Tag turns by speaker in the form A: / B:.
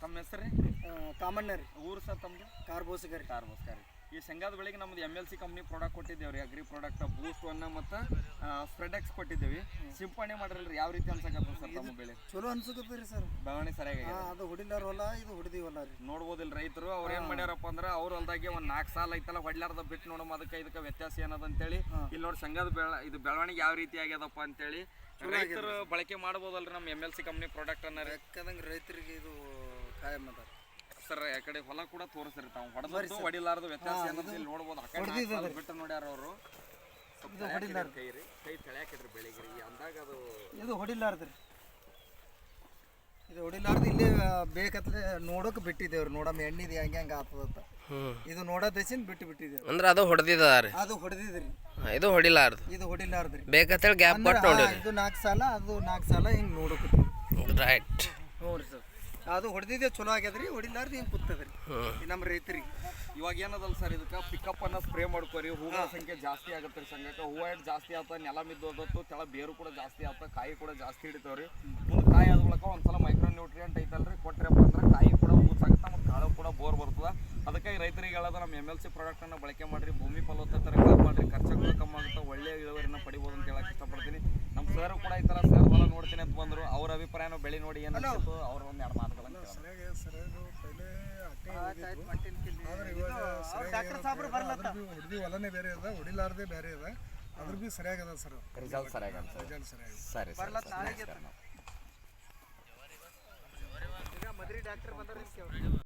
A: ತಮ್ಮ ಹೆಸರು ರೀ
B: ಕಾಮಣ್ಣ ರೀ.
A: ಊರು ಸರ್ ತಮ್ಮದು
B: ಕಾರ್ಬೋಸ್ಕರಿ.
A: ಈ ಶೇಂಗಾದ ಬೆಳೆಗೆ ನಮ್ದು MLC ಕಂಪ್ನಿ ಪ್ರಾಡಕ್ಟ್ ಕೊಟ್ಟಿದ್ದೇವೆ ರೀ. ಅಗ್ರಿ ಪ್ರಾಡಕ್ಟ್ ಬೂಸ್ಟ್ ಒನ್ ಮತ್ತು ಸ್ಪ್ರೆಡೆಕ್ಸ್ ಕೊಟ್ಟಿದ್ದೇವೆ. ಸಿಂಪಡಣೆ ಮಾಡಿರಲ್ರಿ ಯಾವ ರೀತಿ ಅನ್ಸಕತ್ತ ಸರ್ ತಮ್ಮ ಬೆಳೆ?
B: ಚಲೋ ಅನ್ಸಕತ್ತೀರಿ ರೀ ಸರ್.
A: ಬೆಳವಣಿಗೆ ಸರಿಯಾಗಿ
B: ಅದು ಹೊಡಿಲಾರ ಹೊಲ, ಇದು ಹೊಡೆದಿವಲ್ಲ ರೀ.
A: ನೋಡ್ಬೋದಿಲ್ಲ ರೈತರು ಅವ್ರು ಏನು ಮಾಡ್ಯಾರಪ್ಪ ಅಂದ್ರೆ ಅವ್ರ ಹೊಲ್ದಾಗೆ ಒಂದು 4 ಸಾಲ ಐತಲ್ಲ ಹೊಡ್ಲಾರ್ದ ಬಿಟ್ಟು ನೋಡಮ್ಮ ಅದಕ್ಕೆ ಇದಕ್ಕೆ ವ್ಯತ್ಯಾಸ ಏನದ ಅಂತೇಳಿ ಇಲ್ಲಿ ನೋಡಿ ಶೇಂಗಾದ ಇದು ಬೆಳವಣಿಗೆ ಯಾವ ರೀತಿ ಆಗ್ಯದಪ್ಪ ಅಂತೇಳಿ ರೈತರು ಬಳಕೆ ಮಾಡ್ಬೋದಲ್ರಿ ನಮ್ಮ MLC ಕಂಪ್ನಿ ಪ್ರಾಡಕ್ಟ್ ಅನ್ನ.
B: ಯಾಕಂದ್ರೆ ರೈತರಿಗೆ ಇದು ಕಾಯಂ ಅದ
A: ಸರ್. ಆ ಕಡೆ ಹೊಲ ಕೂಡ ತೋರಿಸ್ರಿ ತಾವು ಹೊಡೆದು ಹೊಡಿಲಾರ್ದು ವ್ಯತ್ಯಾಸ ಏನಂತ ಇಲ್ಲಿ ನೋಡ್ಬೋದು. ಆ ಕಡೆ ಬಿಟ್ಟು ನೋಡ್ಯಾರ ಅವರು. ಕೈ ರೀ ಕೈ ತಳ್ಯಾಕಿಡ್ರಿ ಬೆಳಿಗ್ರಿ ಅಂದಾಗ ಅದು
B: ಇದು ಹೊಡಿಲಾರ್ದ್ರಿ. ಇದು ಹೊಡಿಲಾರ್ದು ಇಲ್ಲಿ ಬೇಕತ್ಲೆ ನೋಡೋಕೆ ಬಿಟ್ಟಿದ್ದೇವ್ರಿ. ನೋಡಮ್ಮ ಎಣ್ಣಿದು ಹೆಂಗೆ ಆಗ್ತದಂತ ಇದು ನೋಡೋದೇಸಿನ ಬಿಟ್ಟಿದ್ದೇವೆ.
C: ಅಂದ್ರೆ ಅದು ಹೊಡೆದಿದ್ದಾರೆ,
B: ಅದು ಹೊಡೆದಿದ್ರಿ.
C: ಇದು ಹೊಡಿಲಾರ್ದು,
B: ಇದು ಹೊಡಿಲಾರ್ದ್ರಿ.
C: ಬೇಕಂತೇಳಿ ಗ್ಯಾಪ್ ಕೊಟ್ಟು ನೋಡಿ.
B: ಇದು 4 ಸಾಲ, ಅದು 4 ಸಾಲ ಹಿಂಗೆ ನೋಡೋಕೆ
C: ರೈಟ್.
B: ನೋಡ್ರಿ ಸರ್, ಅದು ಹೊಡೆದಿದ್ದೆ ಚಲೋ ಆಗ್ಯದ್ರಿ. ಹೊಡಿಲಾರ್ದು ಹಿಂಗೆ ಕೂತದ್ರಿ ನಮ್ಮ ರೈತರಿಗೆ.
A: ಇವಾಗ ಏನದಲ್ಲ ಸರ್, ಇದಕ್ಕೆ ಪಿಕಪ್ ಅನ್ನ ಸ್ಪ್ರೇ ಮಾಡ್ಕೋರಿ. ಹೂವಿನ ಸಂಖ್ಯೆ ಜಾಸ್ತಿ ಆಗುತ್ತೆ ರೀ ಸಂಘಕ್ಕೆ. ಹೂವು ಎಷ್ಟು ಜಾಸ್ತಿ ಆತ, ನೆಲ ಮಿದ್ದೋದತ್ತು, ತೆಳ ಬೇರು ಕೂಡ ಜಾಸ್ತಿ ಆತ, ಕಾಯಿ ಕೂಡ ಜಾಸ್ತಿ ಹಿಡಿತಾವ್ರಿ. ಮುಂದೆ ಕಾಯಿ ಆದ ಬಳಿಕ ಒಂದ್ಸಲ ಮೈಕ್ರೋ ನ್ಯೂಟ್ರಿಯೆಂಟ್ ಐತಲ್ರಿ ಕೊಟ್ರಪ್ಪ ಅಂದ್ರೆ ಕಾಯಿ ಕೂಡ ಊಸಾಗುತ್ತೆ ಮತ್ತು ಕಾಳು ಕೂಡ ಬೋರ್ ಬರ್ತದೆ. ಅದಕ್ಕೆ ರೈತರಿಗೆ ಹೇಳೋದು ನಮ್ಮ MLC ಪ್ರಾಡಕ್ಟನ್ನು ಬಳಕೆ ಮಾಡಿರಿ. ಭೂಮಿ ಫಲವತ್ತತೆ ಕಮ್ಮಿ ಮಾಡಿರಿ, ಖರ್ಚುಗಳು ಕಮ್ಮಿ ಆಗುತ್ತೆ, ಒಳ್ಳೆಯ ಇಳುವರಿನ ಪಡಿಬೋದು ಅಂತ ಹೇಳಕ್ಕೆ ಇಷ್ಟಪಡ್ತೀನಿ. ನಮ್ಮ ಸರ್ ಕೂಡ ಈ ಥರ ಸರ್ ಹೊಲ ನೋಡ್ತೀನಿ ಅಂತ ಬಂದರು. ಅವ್ರ ಅಭಿಪ್ರಾಯನೂ ಬೆಳೆ ನೋಡಿ ಏನಿತ್ತು ಅವ್ರ ಒಂದು 2 ಮಾತುಗಳನ್ನು
B: ಹೊಲನೇ ಬೇರೆ ಅದ, ಹೊಡಿಲಾರ್ದೇ ಬೇರೆ ಅದ. ಅದ್ರ ಬಿ ಸರಿಯಾಗದ ಸರ್.
A: ರಿಸಲ್ಟ್ ಸರಿಯಾಗಿ ಸರಿ.
B: ಮದ್ರಿ ಡಾಕ್ಟರ್ ಬಂದ್ರೆ